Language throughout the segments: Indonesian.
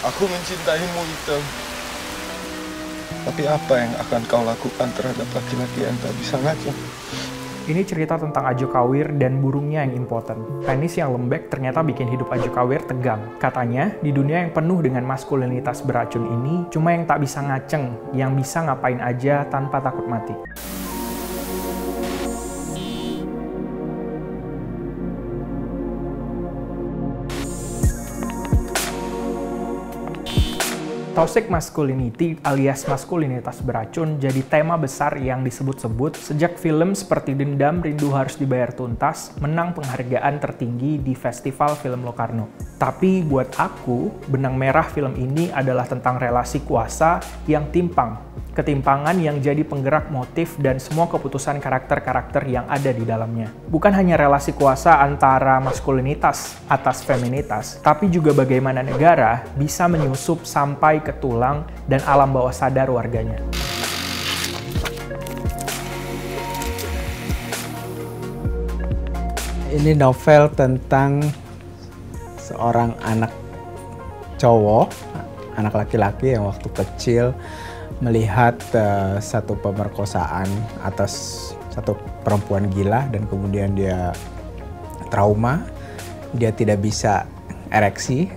Aku mencintaimu, Ita. Tapi apa yang akan kau lakukan terhadap laki-laki yang tak bisa ngaceng? Ini cerita tentang Ajo Kawir dan burungnya yang impoten. Penis yang lembek ternyata bikin hidup Ajo Kawir tegang. Katanya, di dunia yang penuh dengan maskulinitas beracun ini, cuma yang tak bisa ngaceng, yang bisa ngapain aja tanpa takut mati. Toxic masculinity alias maskulinitas beracun jadi tema besar yang disebut-sebut sejak film seperti Dendam, Rindu Harus Dibayar Tuntas menang penghargaan tertinggi di Festival Film Locarno. Tapi buat aku, benang merah film ini adalah tentang relasi kuasa yang timpang. Ketimpangan yang jadi penggerak motif dan semua keputusan karakter-karakter yang ada di dalamnya. Bukan hanya relasi kuasa antara maskulinitas atas feminitas, tapi juga bagaimana negara bisa menyusup sampai ke tulang dan alam bawah sadar warganya. Ini novel tentang seorang anak cowok, anak laki-laki yang waktu kecil melihat satu pemerkosaan atas satu perempuan gila dan kemudian dia trauma, dia tidak bisa ereksi.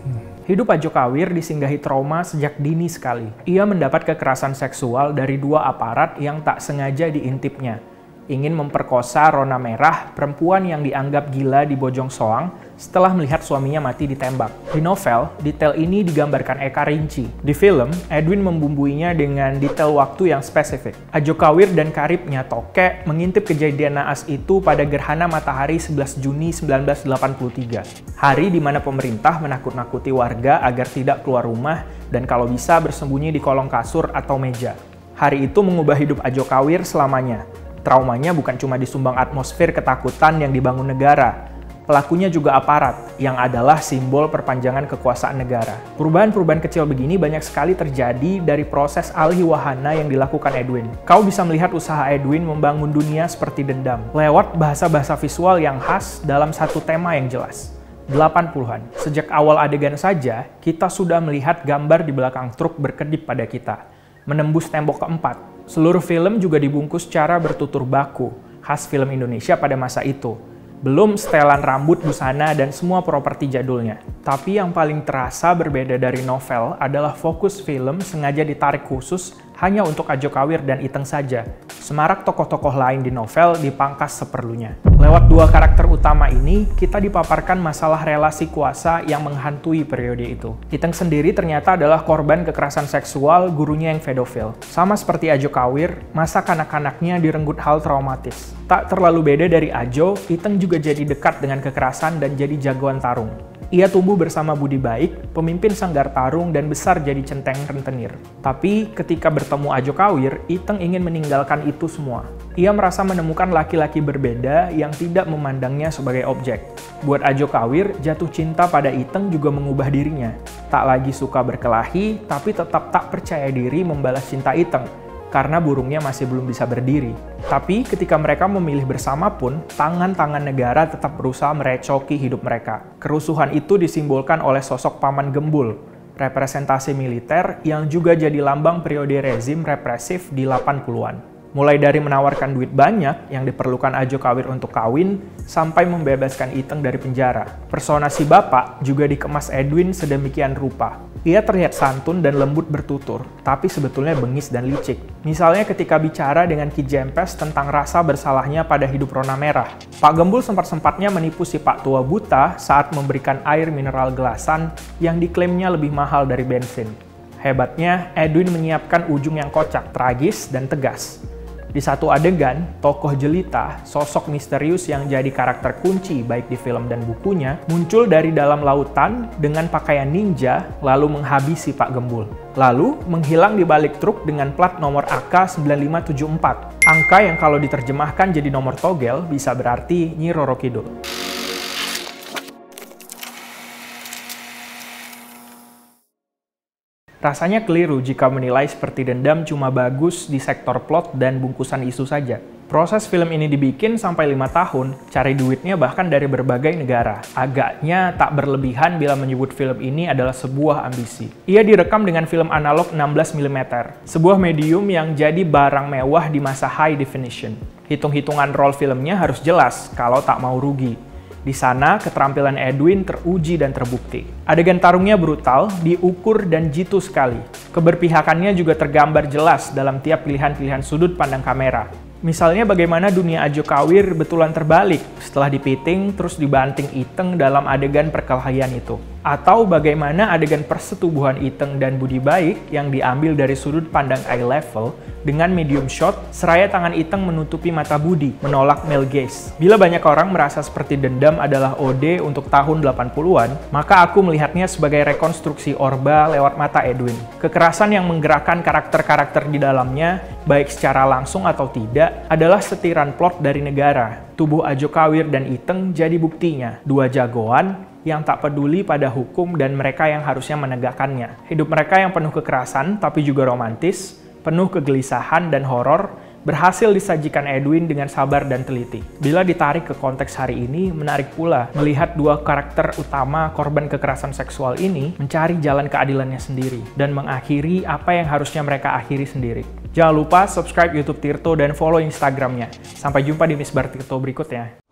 Hidup Ajo Kawir disinggahi trauma sejak dini sekali. Ia mendapat kekerasan seksual dari dua aparat yang tak sengaja diintipnya. Ingin memperkosa Rona Merah, perempuan yang dianggap gila di Bojong Soang setelah melihat suaminya mati ditembak. Di novel, detail ini digambarkan Eka rinci. Di film, Edwin membumbuinya dengan detail waktu yang spesifik. Ajo Kawir dan karibnya Toke mengintip kejadian naas itu pada gerhana matahari 11 Juni 1983. Hari di mana pemerintah menakut-nakuti warga agar tidak keluar rumah dan kalau bisa bersembunyi di kolong kasur atau meja. Hari itu mengubah hidup Ajo Kawir selamanya. Traumanya bukan cuma disumbang atmosfer ketakutan yang dibangun negara. Pelakunya juga aparat, yang adalah simbol perpanjangan kekuasaan negara. Perubahan-perubahan kecil begini banyak sekali terjadi dari proses alih wahana yang dilakukan Edwin. Kau bisa melihat usaha Edwin membangun dunia seperti Dendam, lewat bahasa-bahasa visual yang khas dalam satu tema yang jelas. 80-an. Sejak awal adegan saja, kita sudah melihat gambar di belakang truk berkedip pada kita. Menembus tembok keempat. Seluruh film juga dibungkus secara bertutur baku, khas film Indonesia pada masa itu. Belum setelan rambut, busana, dan semua properti jadulnya. Tapi yang paling terasa berbeda dari novel adalah fokus film sengaja ditarik khusus hanya untuk Ajo Kawir dan Iteng saja. Semarak tokoh-tokoh lain di novel dipangkas seperlunya. Lewat dua karakter utama ini, kita dipaparkan masalah relasi kuasa yang menghantui periode itu. Iteng sendiri ternyata adalah korban kekerasan seksual gurunya yang pedofil. Sama seperti Ajo Kawir, masa kanak-kanaknya direnggut hal traumatis. Tak terlalu beda dari Ajo, Iteng juga jadi dekat dengan kekerasan dan jadi jagoan tarung. Ia tumbuh bersama budi baik, pemimpin sanggar tarung dan besar jadi centeng rentenir. Tapi ketika bertemu Ajo Kawir, Iteng ingin meninggalkan itu semua. Ia merasa menemukan laki-laki berbeda yang tidak memandangnya sebagai objek. Buat Ajo Kawir, jatuh cinta pada Iteng juga mengubah dirinya. Tak lagi suka berkelahi, tapi tetap tak percaya diri membalas cinta Iteng. Karena burungnya masih belum bisa berdiri. Tapi ketika mereka memilih bersama pun, tangan-tangan negara tetap berusaha merecoki hidup mereka. Kerusuhan itu disimbolkan oleh sosok Paman Gembul, representasi militer yang juga jadi lambang periode rezim represif di 80-an. Mulai dari menawarkan duit banyak yang diperlukan Ajo Kawir untuk kawin, sampai membebaskan Iteng dari penjara. Persona si bapak juga dikemas Edwin sedemikian rupa. Ia terlihat santun dan lembut bertutur, tapi sebetulnya bengis dan licik. Misalnya ketika bicara dengan Ki Jempes tentang rasa bersalahnya pada hidup Rona Merah. Pak Gembul sempat-sempatnya menipu si Pak Tua Buta saat memberikan air mineral gelasan yang diklaimnya lebih mahal dari bensin. Hebatnya, Edwin menyiapkan ujung yang kocak, tragis, dan tegas. Di satu adegan, tokoh jelita, sosok misterius yang jadi karakter kunci baik di film dan bukunya, muncul dari dalam lautan dengan pakaian ninja lalu menghabisi Pak Gembul. Lalu menghilang di balik truk dengan plat nomor AK9574. Angka yang kalau diterjemahkan jadi nomor togel bisa berarti Nyi Roro Kidul. Rasanya keliru jika menilai seperti Dendam cuma bagus di sektor plot dan bungkusan isu saja. Proses film ini dibikin sampai 5 tahun, cari duitnya bahkan dari berbagai negara. Agaknya tak berlebihan bila menyebut film ini adalah sebuah ambisi. Ia direkam dengan film analog 16mm, sebuah medium yang jadi barang mewah di masa high definition. Hitung-hitungan roll filmnya harus jelas kalau tak mau rugi. Di sana, keterampilan Edwin teruji dan terbukti. Adegan tarungnya brutal, diukur dan jitu sekali. Keberpihakannya juga tergambar jelas dalam tiap pilihan-pilihan sudut pandang kamera. Misalnya bagaimana dunia Ajo Kawir betulan terbalik setelah dipiting terus dibanting Iteng dalam adegan perkelahian itu. Atau bagaimana adegan persetubuhan Iteng dan Budi Baik yang diambil dari sudut pandang eye level dengan medium shot, seraya tangan Iteng menutupi mata Budi, menolak male gaze. Bila banyak orang merasa seperti Dendam adalah ode untuk tahun 80-an, maka aku melihatnya sebagai rekonstruksi Orba lewat mata Edwin. Kekerasan yang menggerakkan karakter-karakter di dalamnya, baik secara langsung atau tidak, adalah setiran plot dari negara. Tubuh Ajo Kawir dan Iteng jadi buktinya. Dua jagoan yang tak peduli pada hukum dan mereka yang harusnya menegakkannya. Hidup mereka yang penuh kekerasan tapi juga romantis, penuh kegelisahan dan horor, berhasil disajikan Edwin dengan sabar dan teliti. Bila ditarik ke konteks hari ini, menarik pula melihat dua karakter utama korban kekerasan seksual ini mencari jalan keadilannya sendiri dan mengakhiri apa yang harusnya mereka akhiri sendiri. Jangan lupa subscribe YouTube Tirto dan follow Instagramnya. Sampai jumpa di Misbar Tirto berikutnya.